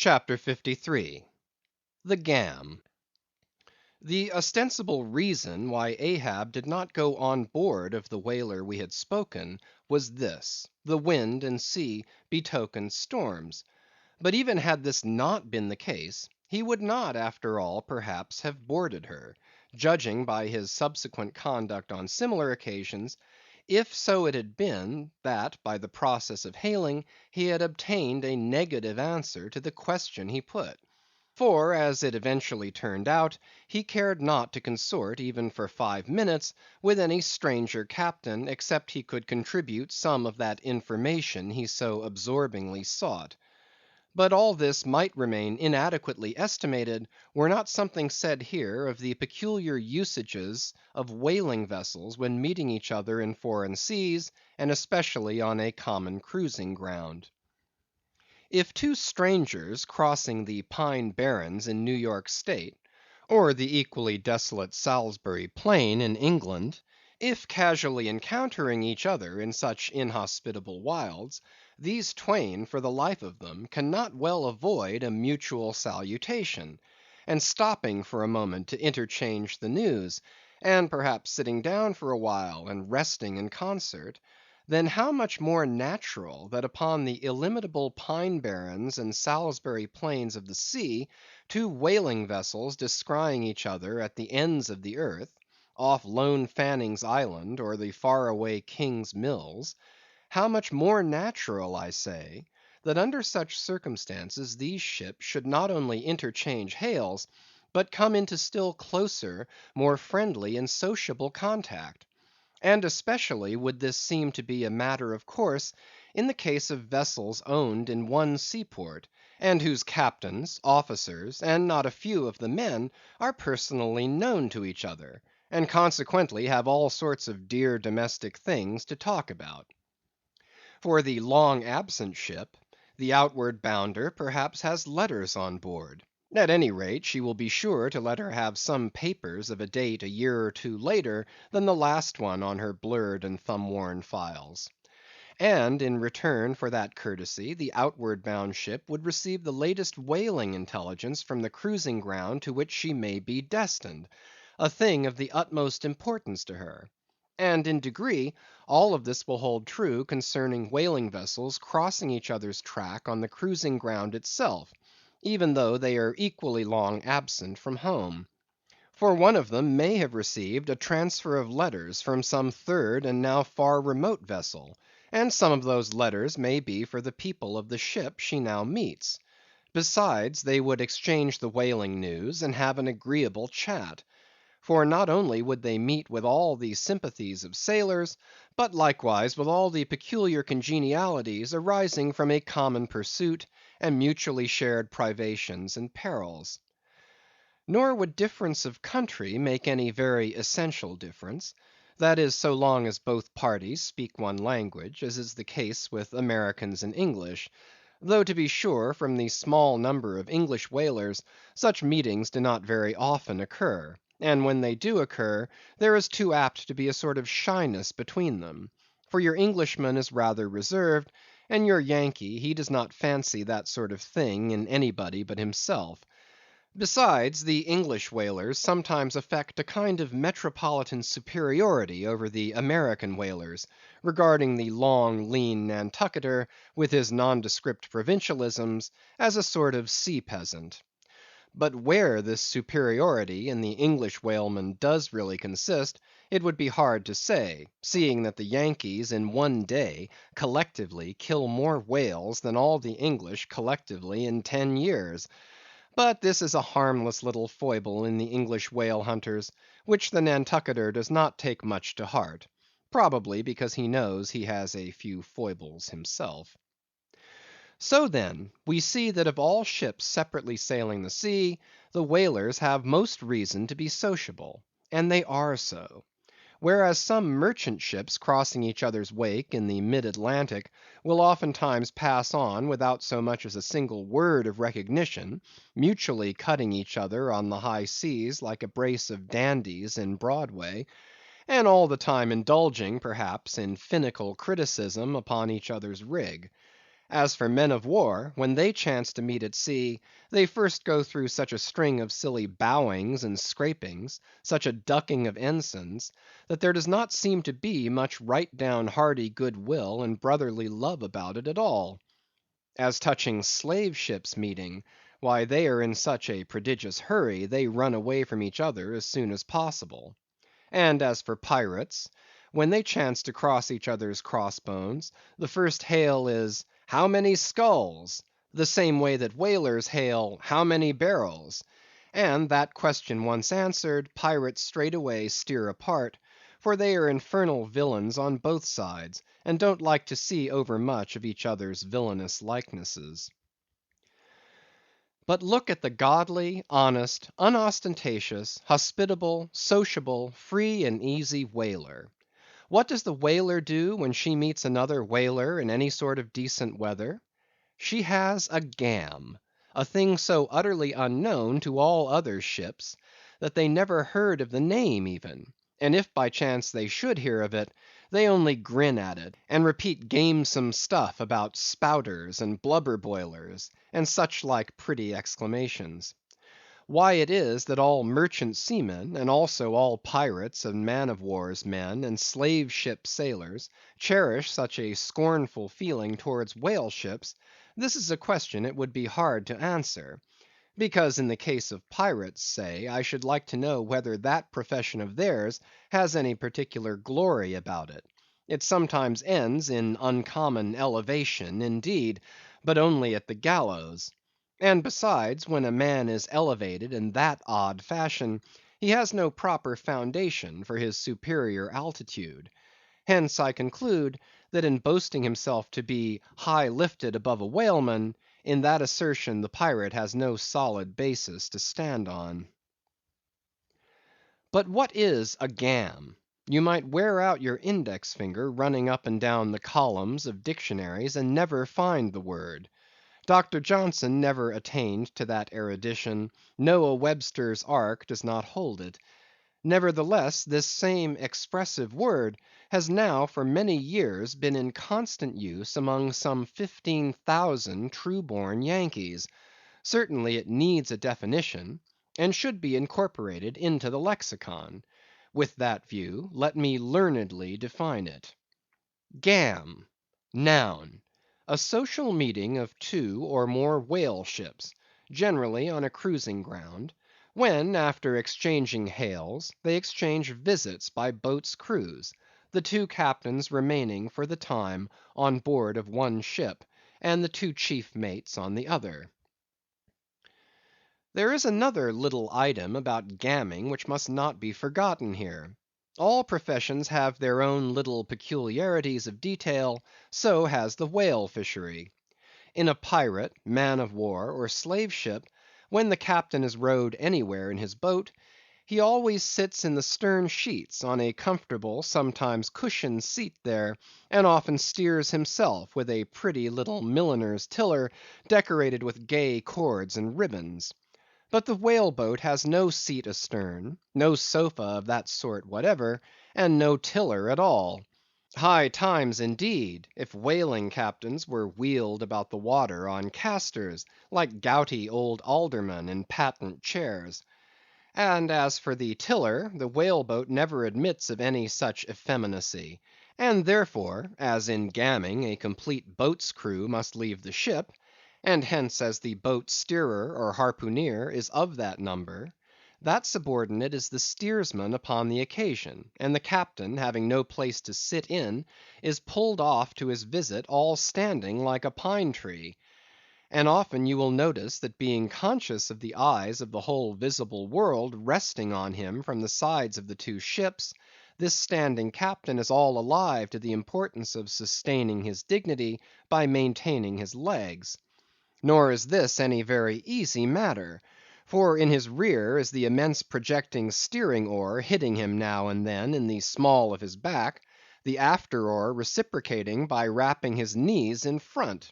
CHAPTER 53. The Gam. The ostensible reason why Ahab did not go on board of the whaler we had spoken, was this: the wind and sea betokened storms. But even had this not been the case, he would not, after all, perhaps, have boarded her, judging by his subsequent conduct on similar occasions, if so it had been, that by the process of hailing he had obtained a negative answer to the question he put. For, as it eventually turned out, he cared not to consort, even for 5 minutes, with any stranger captain, except he could contribute some of that information he so absorbingly sought. But all this might remain inadequately estimated, were not something said here of the peculiar usages of whaling vessels when meeting each other in foreign seas, and especially on a common cruising ground. If two strangers crossing the Pine Barrens in New York State, or the equally desolate Salisbury Plain in England, if casually encountering each other in such inhospitable wilds, these twain, for the life of them, cannot well avoid a mutual salutation, and stopping for a moment to interchange the news, and perhaps sitting down for a while and resting in concert, then how much more natural that upon the illimitable Pine Barrens and Salisbury Plains of the sea, two whaling vessels descrying each other at the ends of the earth, off lone Fanning's Island or the far away King's Mills; how much more natural, I say, that under such circumstances these ships should not only interchange hails, but come into still closer, more friendly and sociable contact. And especially would this seem to be a matter of course in the case of vessels owned in one seaport, and whose captains, officers, and not a few of the men, are personally known to each other, and consequently have all sorts of dear domestic things to talk about. For the long absent ship, the outward bounder perhaps has letters on board. At any rate, she will be sure to let her have some papers of a date a year or two later than the last one on her blurred and thumb‐worn files. And in return for that courtesy, the outward bound ship would receive the latest whaling intelligence from the cruising ground to which she may be destined, a thing of the utmost importance to her. And in degree, all of this will hold true concerning whaling vessels crossing each other's track on the cruising ground itself, even though they are equally long absent from home. For one of them may have received a transfer of letters from some third and now far remote vessel, and some of those letters may be for the people of the ship she now meets. Besides, they would exchange the whaling news, and have an agreeable chat. For not only would they meet with all the sympathies of sailors, but likewise with all the peculiar congenialities arising from a common pursuit, and mutually shared privations and perils. Nor would difference of country make any very essential difference; that is, so long as both parties speak one language, as is the case with Americans and English; though to be sure, from the small number of English whalers, such meetings do not very often occur, and when they do occur, there is too apt to be a sort of shyness between them; for your Englishman is rather reserved, and your Yankee, he does not fancy that sort of thing in anybody but himself. Besides, the English whalers sometimes affect a kind of metropolitan superiority over the American whalers, regarding the long, lean Nantucketer, with his nondescript provincialisms, as a sort of sea peasant. But where this superiority in the English whaleman does really consist, it would be hard to say, seeing that the Yankees in one day collectively kill more whales than all the English collectively in 10 years. But this is a harmless little foible in the English whale hunters, which the Nantucketer does not take much to heart; probably because he knows he has a few foibles himself. So then, we see that of all ships separately sailing the sea, the whalers have most reason to be sociable; and they are so. Whereas some merchant ships crossing each other's wake in the mid Atlantic will oftentimes pass on without so much as a single word of recognition, mutually cutting each other on the high seas like a brace of dandies in Broadway, and all the time indulging, perhaps, in finical criticism upon each other's rig. As for men of war, when they chance to meet at sea, they first go through such a string of silly bowings and scrapings, such a ducking of ensigns, that there does not seem to be much right down hearty good will and brotherly love about it at all. As touching slave ships meeting, why they are in such a prodigious hurry, they run away from each other as soon as possible. And as for pirates, when they chance to cross each other's crossbones, the first hail is, "How many skulls?" the same way that whalers hail, "How many barrels?" And that question once answered, pirates straightway steer apart, for they are infernal villains on both sides, and don't like to see overmuch of each other's villainous likenesses. But look at the godly, honest, unostentatious, hospitable, sociable, free and easy whaler. What does the whaler do when she meets another whaler in any sort of decent weather? She has a gam, a thing so utterly unknown to all other ships, that they never heard of the name even; and if by chance they should hear of it, they only grin at it, and repeat gamesome stuff about spouters and blubber boilers, and such like pretty exclamations. Why it is that all merchant seamen, and also all pirates and man of war's men, and slave ship sailors, cherish such a scornful feeling towards whale ships, this is a question it would be hard to answer. Because in the case of pirates, say, I should like to know whether that profession of theirs has any particular glory about it. It sometimes ends in uncommon elevation, indeed, but only at the gallows. And besides, when a man is elevated in that odd fashion, he has no proper foundation for his superior altitude. Hence I conclude, that in boasting himself to be high lifted above a whaleman, in that assertion the pirate has no solid basis to stand on. But what is a gam? You might wear out your index finger running up and down the columns of dictionaries and never find the word. Dr. Johnson never attained to that erudition; Noah Webster's ark does not hold it. Nevertheless, this same expressive word has now for many years been in constant use among some 15,000 true-born Yankees. Certainly it needs a definition, and should be incorporated into the lexicon. With that view, let me learnedly define it. Gam, noun, a social meeting of two or more whale ships, generally on a cruising ground, when, after exchanging hails, they exchange visits by boat's crews, the two captains remaining for the time on board of one ship, and the two chief mates on the other. There is another little item about gamming which must not be forgotten here. All professions have their own little peculiarities of detail; so has the whale fishery. In a pirate, man of war, or slave ship, when the captain is rowed anywhere in his boat, he always sits in the stern sheets on a comfortable, sometimes cushioned seat there, and often steers himself with a pretty little milliner's tiller decorated with gay cords and ribbons. But the whale boat has no seat astern, no sofa of that sort whatever, and no tiller at all. High times, indeed, if whaling captains were wheeled about the water on castors, like gouty old aldermen in patent chairs. And as for the tiller, the whale boat never admits of any such effeminacy; and therefore, as in gamming a complete boat's crew must leave the ship, and hence as the boat's steerer or harpooneer is of that number, that subordinate is the steersman upon the occasion, and the captain, having no place to sit in, is pulled off to his visit all standing like a pine tree. And often you will notice that being conscious of the eyes of the whole visible world resting on him from the sides of the two ships, this standing captain is all alive to the importance of sustaining his dignity by maintaining his legs. Nor is this any very easy matter; for in his rear is the immense projecting steering oar hitting him now and then in the small of his back, the after oar reciprocating by rapping his knees in front.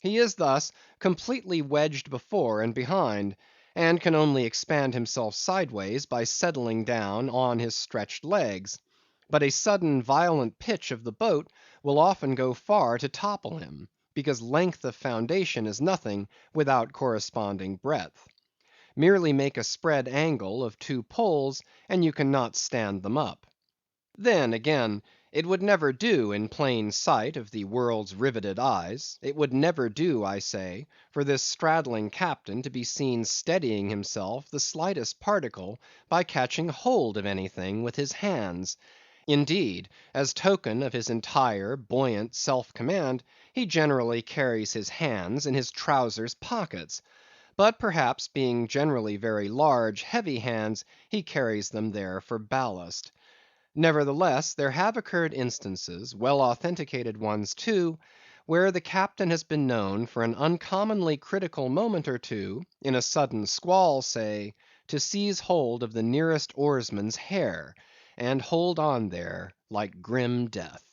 He is thus completely wedged before and behind, and can only expand himself sideways by settling down on his stretched legs; but a sudden violent pitch of the boat will often go far to topple him, because length of foundation is nothing without corresponding breadth. Merely make a spread angle of two poles, and you cannot stand them up. Then, again, it would never do in plain sight of the world's riveted eyes; it would never do, I say, for this straddling captain to be seen steadying himself the slightest particle by catching hold of anything with his hands. Indeed, as token of his entire, buoyant self command, he generally carries his hands in his trowsers pockets; but perhaps being generally very large, heavy hands, he carries them there for ballast. Nevertheless, there have occurred instances, well authenticated ones too, where the captain has been known for an uncommonly critical moment or two, in a sudden squall, say, to seize hold of the nearest oarsman's hair, and hold on there like grim death.